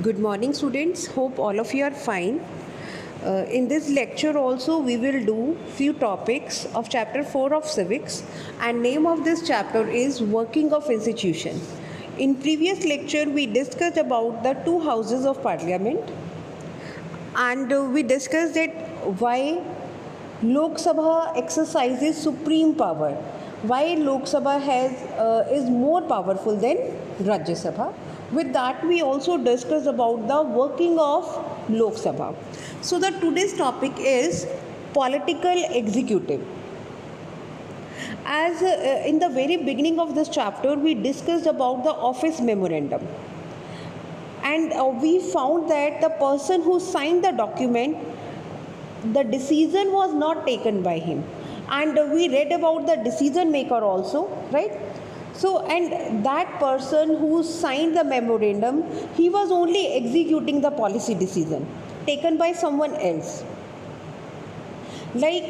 Good morning, students. Hope all of you are fine. In this lecture also we will do few topics of chapter 4 of civics, and name of this chapter is working of institution. In previous lecture we discussed about the two houses of parliament, and we discussed that why Lok Sabha exercises supreme power, why Lok Sabha is more powerful than Rajya Sabha. With that, we also discussed about the working of Lok Sabha. So the today's topic is political executive. As in the very beginning of this chapter, we discussed about the office memorandum, and we found that the person who signed the document, the decision was not taken by him, and we read about the decision maker also, right? So, and that person who signed the memorandum, he was only executing the policy decision taken by someone else. Like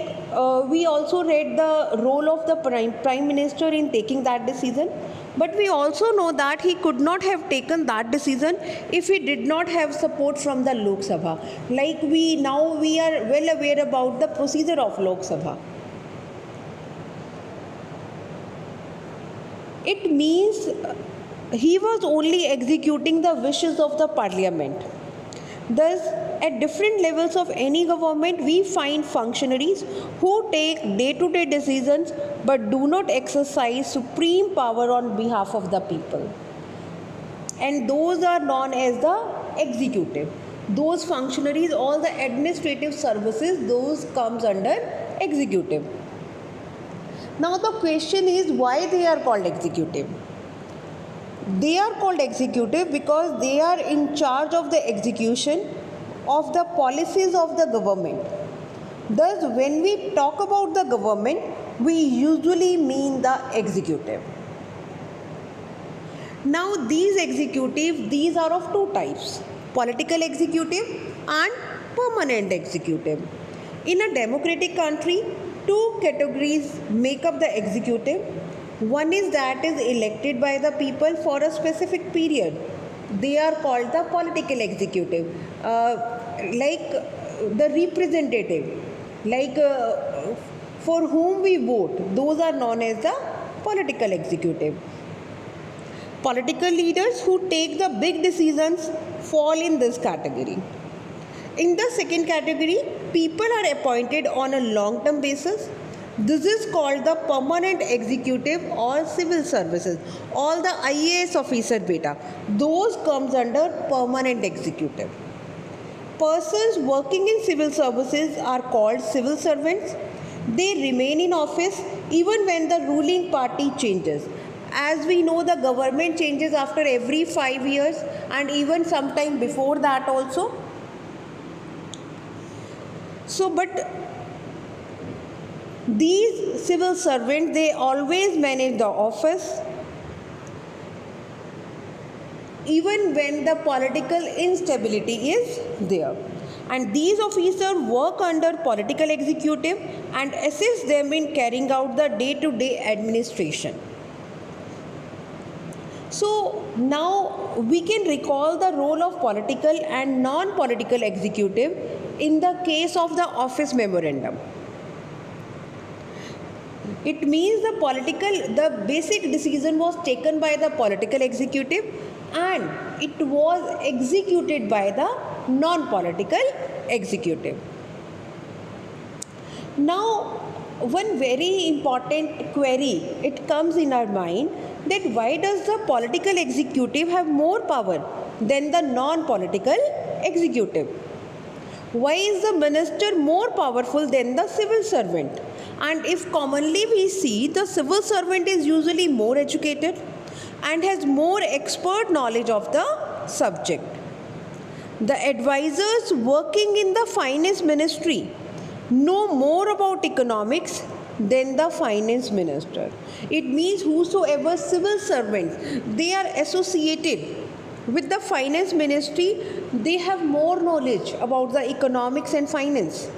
we also read the role of the prime minister in taking that decision, but we also know that he could not have taken that decision if he did not have support from the Lok Sabha. Like we are well aware about the procedure of Lok Sabha. It means he was only executing the wishes of the parliament. Thus, at different levels of any government, we find functionaries who take day-to-day decisions but do not exercise supreme power on behalf of the people. And those are known as the executive. Those functionaries, all the administrative services, those comes under executive. Now the question is why they are called executive. They are called executive because they are in charge of the execution of the policies of the government. Thus, when we talk about the government, we usually mean the executive. Now these executives, these are of two types: political executive and permanent executive. In a democratic country, two categories make up the executive. One is that is elected by the people for a specific period. They are called the political executive. Like the representative, like for whom we vote, those are known as the political executive. Political leaders who take the big decisions fall in this category. In the second category, people are appointed on a long-term basis. This is called the permanent executive or civil services. All the IAS officer beta, those comes under permanent executive. Persons working in civil services are called civil servants. They remain in office even when the ruling party changes. As we know, the government changes after every 5 years and even sometime before that also. So, but these civil servants, they always manage the office even when the political instability is there. And these officers work under political executive and assist them in carrying out the day-to-day administration. So now we can recall the role of political and non-political executive in the case of the office memorandum. It means the basic decision was taken by the political executive and it was executed by the non-political executive. Now, one very important query, it comes in our mind, that why does the political executive have more power than the non-political executive? Why is the minister more powerful than the civil servant? And if commonly we see the civil servant is usually more educated and has more expert knowledge of the subject. The advisors working in the finance ministry know more about economics than the finance minister. It means whosoever civil servants, they are associated with the finance ministry, they have more knowledge about the economics and finance.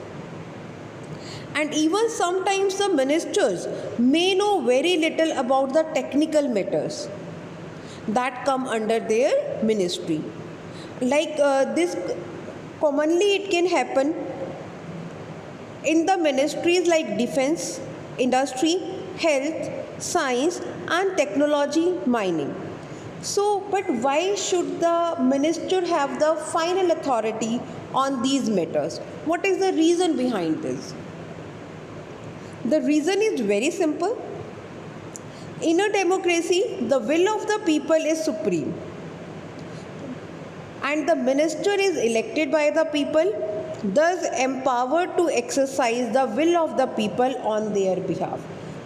And even sometimes the ministers may know very little about the technical matters that come under their ministry. Like this, commonly it can happen in the ministries like defense, industry, health, science, and technology, mining. So, but why should the minister have the final authority on these matters? What is the reason behind this? The reason is very simple. In a democracy, the will of the people is supreme, and the minister is elected by the people, thus empowered to exercise the will of the people on their behalf.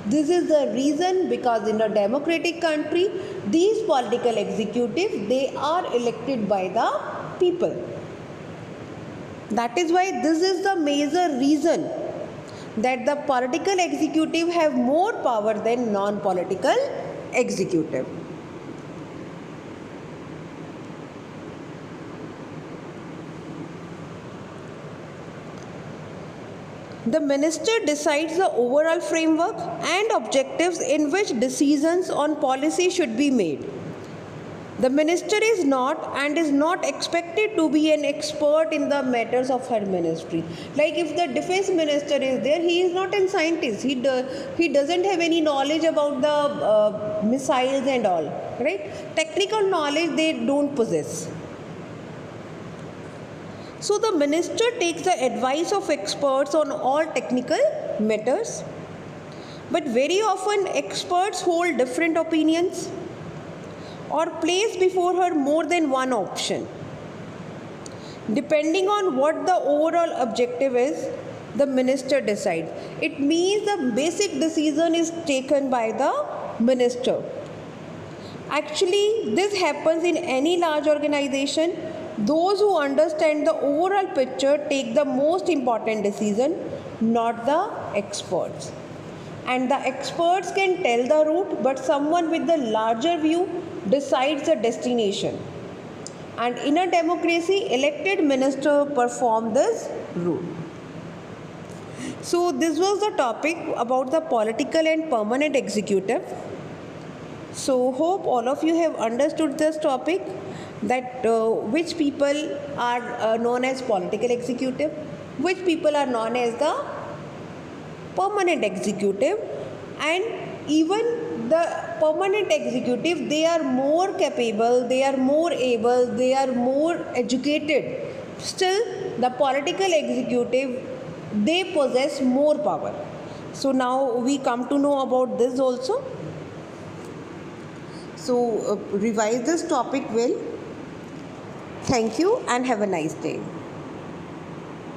This is the reason, because in a democratic country, these political executives, they are elected by the people. That is why this is the major reason that the political executive have more power than non-political executive. The minister decides the overall framework and objectives in which decisions on policy should be made. The minister is not expected to be an expert in the matters of her ministry. Like if the defense minister is there, he is not a scientist. He doesn't have any knowledge about the missiles and all, right? Technical knowledge they don't possess. So the minister takes the advice of experts on all technical matters. But very often experts hold different opinions or place before her more than one option. Depending on what the overall objective is, the minister decides. It means the basic decision is taken by the minister. Actually, this happens in any large organization. Those who understand the overall picture take the most important decision, not the experts. And the experts can tell the route, but someone with the larger view decides the destination. And in a democracy, elected minister perform this role. So this was the topic about the political and permanent executive. So hope all of you have understood this topic, that which people are known as political executive, which people are known as the permanent executive, and even the permanent executive, they are more capable, they are more able, they are more educated. Still, the political executive, they possess more power. So now we come to know about this also. So revise this topic well. Thank you and have a nice day.